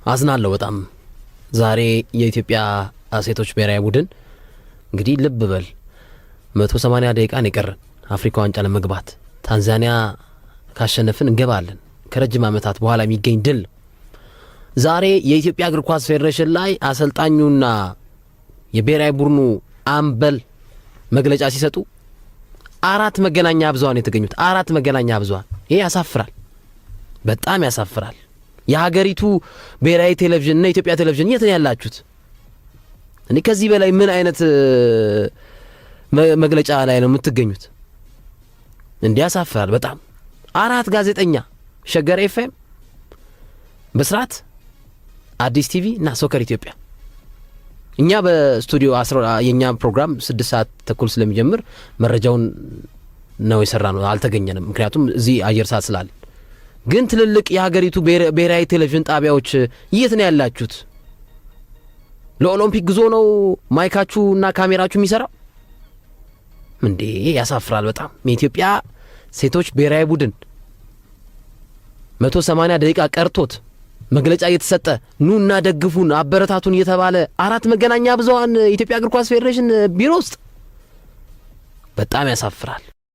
አዝናለሁ በጣም ዛሬ የኢትዮጵያ ሴቶች ብሔራዊ ቡድን እንግዲህ ልብ በል 180 ደቂቃ ነው የቀረን አፍሪካ ዋንጫ ለመግባት። ታንዛኒያ ካሸነፍን እንገባለን። ከረጅም ዓመታት በኋላ የሚገኝ ድል። ዛሬ የኢትዮጵያ እግር ኳስ ፌዴሬሽን ላይ አሰልጣኙና የብሔራዊ ቡድኑ አምበል መግለጫ ሲሰጡ 4 መገናኛ ብዙሃን የተገኙት 4 መገናኛ ብዙሃን። ይሄ ያሳፍራል፣ በጣም ያሳፍራል። የሀገሪቱ ብሔራዊ ቴሌቪዥን እና ኢትዮጵያ ቴሌቪዥን የት ነው ያላችሁት? እኔ ከዚህ በላይ ምን አይነት መግለጫ ላይ ነው የምትገኙት? እንዲህ ያሳፍራል በጣም። 4 ጋዜጠኛ ሸገር ኤፍኤም፣ ብስራት፣ አዲስ ቲቪ እና ሶከር ኢትዮጵያ። እኛ በስቱዲዮ የኛ ፕሮግራም 6 ሰዓት ተኩል ስለሚጀምር መረጃውን ነው የሰራ ነው፣ አልተገኘንም። ምክንያቱም እዚህ አየር ሰዓት ስላለ። ግን ትልልቅ የሀገሪቱ ብሔራዊ ቴሌቪዥን ጣቢያዎች የት ነው ያላችሁት? ለኦሎምፒክ ጉዞ ነው ማይካችሁ እና ካሜራችሁ የሚሰራው እንዴ? ያሳፍራል በጣም። የኢትዮጵያ ሴቶች ብሔራዊ ቡድን 180 ደቂቃ ቀርቶት መግለጫ እየተሰጠ ኑና ደግፉን አበረታቱን እየተባለ 4 መገናኛ ብዙሃን ኢትዮጵያ እግር ኳስ ፌዴሬሽን ቢሮ ውስጥ በጣም ያሳፍራል።